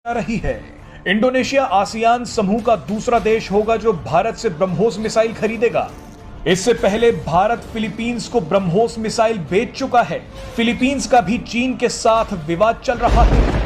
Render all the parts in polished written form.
रही है। Indonesia ASEAN समूह का दूसरा देश होगा जो भारत से ब्रह्मोस मिसाइल खरीदेगा। इससे पहले भारत फिलीपींस को ब्रह्मोस मिसाइल बेच चुका है। फिलीपींस का भी चीन के साथ विवाद चल रहा है।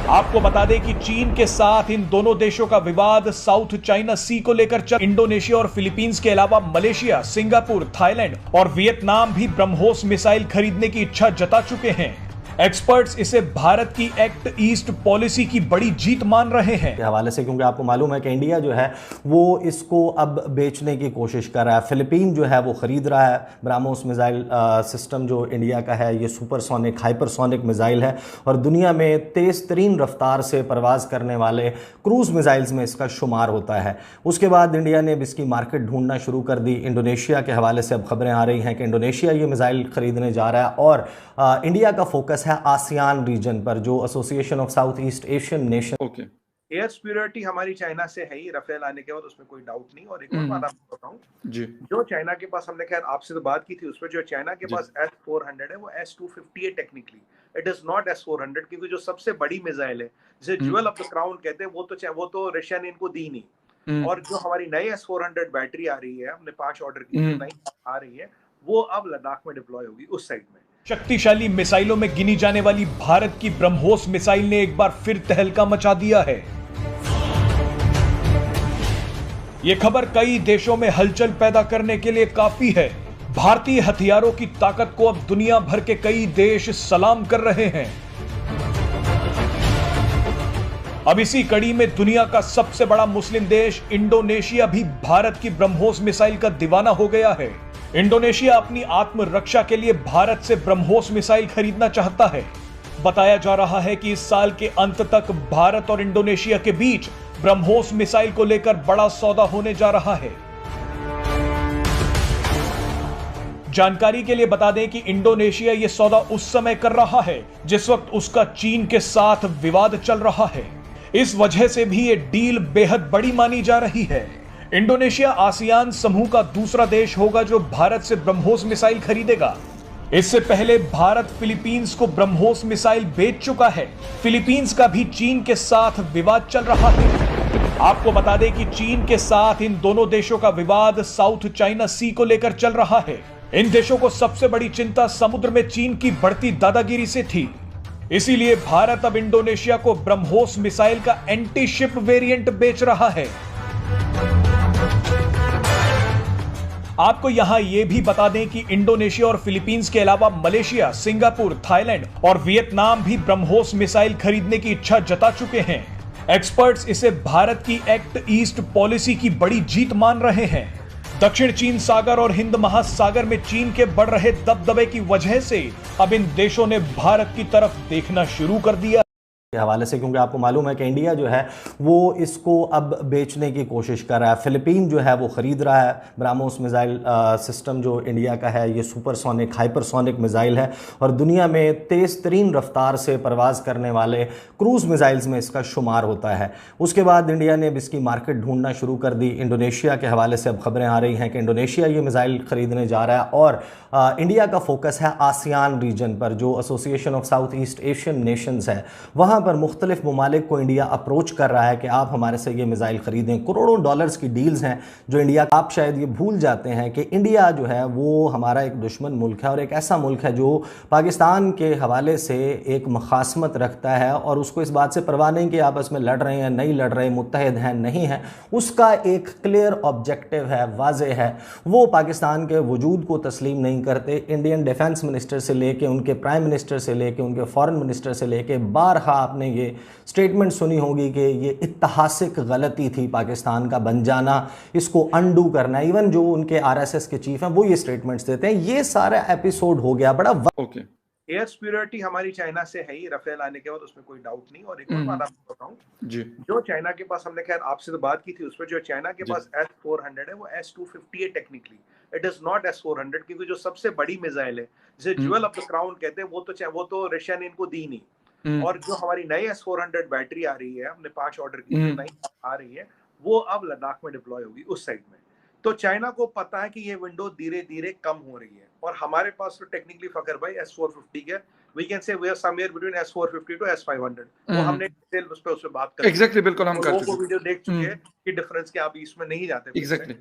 आपको बता दें कि चीन के साथ इन दोनों देशों का विवाद साउथ चाइना सी को लेकर चल। इंडोनेशिया और फिलीपींस के अलावा मलेशिया, सिंगापुर, थाईलैंड और वियतनाम भी ब्रह्मोस मिसाइल खरीदने की इच्छा जता चुके हैं। एक्सपर्ट्स इसे भारत की एक्ट ईस्ट पॉलिसी की बड़ी जीत मान रहे हैं के हवाले से, क्योंकि आपको मालूम है कि इंडिया जो है वो इसको अब बेचने की कोशिश कर रहा है। फिलीपीन जो है वो खरीद रहा है ब्रह्मोस मिसाइल सिस्टम जो इंडिया का है। ये सुपरसोनिक हाइपरसोनिक मिसाइल है और दुनिया में तेज़ तरीन रफ्तार से परवाज़ करने वाले क्रूज़ मिसाइल्स में इसका शुमार होता है। उसके बाद इंडिया ने अब इसकी मार्केट ढूंढना शुरू कर दी। इंडोनेशिया के हवाले से अब खबरें आ रही हैं कि इंडोनेशिया ये मिसाइल खरीदने जा रहा है और इंडिया का फोकस है आसियान रीजन पर, जो association of south east Asian nation. Okay, air security हमारी चाइना से है ही, राफेल आने के बाद उसमें कोई डाउट नहीं। और एक और बात आपको बताऊं, जी जो चाइना के पास, हमने खैर आपसे तो बात की थी उस पर, जो चाइना के पास S-400 है वो S-250 है technically, it is not S-400, क्योंकि जो सबसे बड़ी मिसाइल है जिसे ज्वेल ऑफ द क्राउन कहते हैं वो तो रशिया ने इनको दी नहीं। और जो हमारी नई S-400 बैटरी आ रही है, हमने 5 ऑर्डर की, जो नई आ रही है वो अब लद्दाख में डिप्लॉय होगी उस साइड में। शक्तिशाली मिसाइलों में गिनी जाने वाली भारत की ब्रह्मोस मिसाइल ने एक बार फिर तहलका मचा दिया है। यह खबर कई देशों में हलचल पैदा करने के लिए काफी है। भारतीय हथियारों की ताकत को अब दुनिया भर के कई देश सलाम कर रहे हैं। अब इसी कड़ी में दुनिया का सबसे बड़ा मुस्लिम देश इंडोनेशिया भी भारत की ब्रह्मोस मिसाइल का दीवाना हो गया है। इंडोनेशिया अपनी आत्मरक्षा के लिए भारत से ब्रह्मोस मिसाइल खरीदना चाहता है। बताया जा रहा है कि इस साल के अंत तक भारत और इंडोनेशिया के बीच ब्रह्मोस मिसाइल को लेकर बड़ा सौदा होने जा रहा है। जानकारी के लिए बता दें कि इंडोनेशिया यह सौदा उस समय कर रहा है जिस वक्त उसका चीन के साथ विवाद चल रहा है। इस वजह से भी यह डील बेहद बड़ी मानी जा रही है। इंडोनेशिया आसियान समूह का दूसरा देश होगा जो भारत से ब्रह्मोस मिसाइल खरीदेगा। इससे पहले भारत फिलीपींस को ब्रह्मोस मिसाइल बेच चुका है। फिलीपींस का भी चीन के साथ विवाद चल रहा है। आपको बता दें कि चीन के साथ इन दोनों देशों का विवाद साउथ चाइना सी को लेकर चल रहा है। इन देशों को सबसे बड़ी चिंता समुद्र में चीन की बढ़ती दादागिरी से थी। इसीलिए भारत अब इंडोनेशिया को ब्रह्मोस मिसाइल का एंटी शिप वेरिएंट बेच रहा है। आपको यहां यह भी बता दें कि इंडोनेशिया और फिलीपींस के अलावा मलेशिया, सिंगापुर, थाईलैंड और वियतनाम भी ब्रह्मोस मिसाइल खरीदने की इच्छा जता चुके हैं। एक्सपर्ट्स इसे भारत की एक्ट ईस्ट पॉलिसी की बड़ी जीत मान रहे हैं। दक्षिण चीन सागर और हिंद महासागर में चीन के बढ़ रहे दबदबे की वजह से अब इन देशों ने भारत की तरफ देखना शुरू कर दिया के हवाले से, क्योंकि आपको मालूम है कि इंडिया जो है वो इसको अब बेचने की कोशिश कर रहा है। फिलीपीन जो है वो खरीद रहा है ब्रह्मोस मिसाइल सिस्टम जो इंडिया का है। ये सुपरसोनिक हाइपरसोनिक मिसाइल है और दुनिया में तेज़ तरीन रफ्तार से परवाज़ करने वाले क्रूज़ मिसाइल्स में इसका शुमार होता है। उसके बाद इंडिया ने अब इसकी मार्केट ढूंढना शुरू कर दी। इंडोनेशिया के हवाले से अब खबरें आ रही हैं कि इंडोनेशिया ये मिसाइल खरीदने जा रहा है और इंडिया का फोकस है आसियान रीजन पर, जो association of south east Asian Nations है। वहाँ पर मुख्तलिफ ममालिक को इंडिया अप्रोच कर रहा है कि आप हमारे से ये मिसाइल खरीदें। करोड़ों डॉलर्स की डील्स हैं जो इंडिया, आप शायद ये भूल जाते हैं कि इंडिया जो है वो हमारा एक दुश्मन मुल्क है और एक ऐसा मुल्क है जो पाकिस्तान के हवाले से एक मुखासमत रखता है और उसको इस बात से परवाह नहीं कि आपस में लड़ रहे हैं नहीं लड़ रहे, मुत्तहिद हैं नहीं हैं। उसका एक क्लियर ऑब्जेक्टिव है, वाज़ेह है। वो पाकिस्तान के वजूद को तस्लीम नहीं करते। इंडियन डिफेंस मिनिस्टर से लेके उनके प्राइम मिनिस्टर से लेके उनके फॉरेन मिनिस्टर से लेके बारहा आपने ये स्टेटमेंट सुनी होगी कि ये ऐतिहासिक गलती थी पाकिस्तान का बन जाना, इसको अनडू करना। इवन जो उनके आरएसएस के चीफ हैं वो ये स्टेटमेंट्स देते हैं। ये सारा एपिसोड हो गया बड़ा। ओके, एयर सिक्योरिटी हमारी चाइना से है ही, राफेल आने के बाद उसमें कोई डाउट नहीं। और एक और बात आपको बताऊं, जी जो चाइना के पास, हमने खैर आपसे तो बात की थी उस पर, जो चाइना के पास S-400 है वो S-250 है technically, it is not S-400, क्योंकि जो सबसे बड़ी मिसाइल है जिसे ज्वेल ऑफ द क्राउन कहते हैं वो तो रशिया ने इनको दी नहीं। और जो हमारी नई S-400 बैटरी आ रही है, हमने 5 ऑर्डर की, जो नई आ रही है वो अब लद्दाख में डिप्लॉय होगी उस साइड में। तो चाइना को पता है कि ये विंडो धीरे धीरे कम हो रही है। और हमारे पास तो टेक्निकली फखर भाई S-450 के we can say we are somewhere between S450 to S500. वो हमने डिटेल उस पे बात कर एग्जैक्टली बिल्कुल हम कर चुके हैं, वीडियो देख चुके हैं कि डिफरेंस क्या, अभी इसमें नहीं जाते एग्जैक्टली।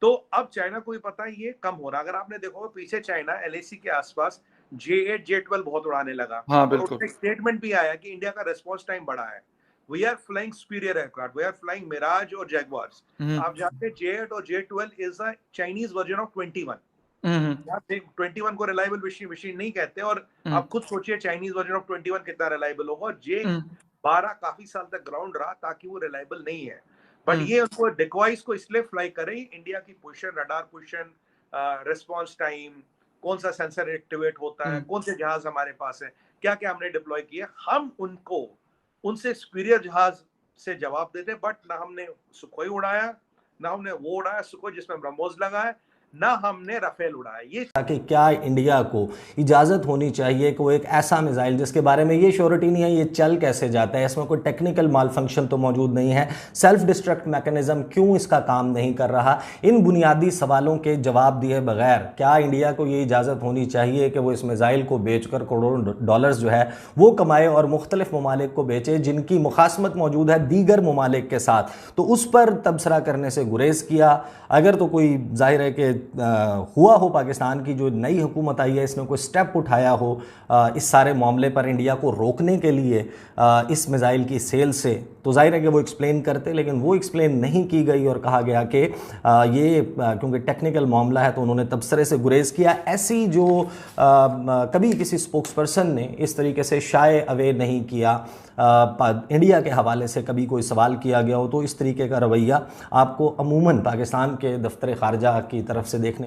तो अब चाइना को भी पता है ये कम हो रहा। अगर आपने देखो पीछे चाइना LAC के आसपास J8 J12 बहुत उड़ाने लगा। हाँ बिल्कुल। स्टेटमेंट भी आया कि इंडिया का रिस्पॉन्स टाइम बढ़ा है। We are flying superior aircraft. We are flying Mirage और Jaguars. आप जानते हैं J8 और J12 is a Chinese version of 21. 21 को रिलायबल मशीन नहीं कहते, और आप खुद सोचिए चाइनीज वर्जन ऑफ 21 कितना रिलायबल होगा। और J12 काफी साल तक ग्राउंड रहा ताकि वो रिलायबल नहीं है, बट ये उनको डिकॉइस को इसलिए फ्लाई करे, इंडिया की position, radar position, response time, कौन सा सेंसर एक्टिवेट होता है, कौन से जहाज हमारे पास है, क्या क्या हमने डिप्लॉय किया, हम उनको उनसे सुपीरियर जहाज से जवाब देते। बट ना हमने सुखोई उड़ाया, ना हमने वो उड़ाया सुखोई जिसमें ब्रह्मोस लगा है, ना हमने राफेल उड़ाया। ये ताकि क्या इंडिया को इजाज़त होनी चाहिए कि वो एक ऐसा मिसाइल जिसके बारे में ये श्योरिटी नहीं है ये चल कैसे जाता है, इसमें कोई टेक्निकल माल फंक्शन तो मौजूद नहीं है, सेल्फ डिस्ट्रक्ट मैकेनिज्म क्यों इसका काम नहीं कर रहा, इन बुनियादी सवालों के जवाब दिए बगैर क्या इंडिया को ये इजाज़त होनी चाहिए कि वो इस मिसाइल को बेचकर करोड़ों डॉलर्स जो है वो कमाए और मुख्तलिफ ममालिक को बेचे जिनकी मुखासमत मौजूद है दीगर ममालिक के साथ। तो उस पर तबसरा करने से गुरेज किया। अगर तो कोई जाहिर है कि हुआ हो, पाकिस्तान की जो नई हुकूमत आई है इसमें कोई स्टेप उठाया हो इस सारे मामले पर इंडिया को रोकने के लिए इस मिसाइल की सेल से, तो जाहिर है कि वो एक्सप्लेन करते, लेकिन वो एक्सप्लेन नहीं की गई और कहा गया कि ये क्योंकि टेक्निकल मामला है तो उन्होंने तबसरे से गुरेज किया। ऐसी जो कभी किसी स्पोक्स पर्सन ने इस तरीके से शाये अवे नहीं किया, इंडिया के हवाले से कभी कोई सवाल किया गया हो तो इस तरीके का रवैया आपको अमूमन पाकिस्तान के दफ्तर ख़ारजा की तरफ से देखने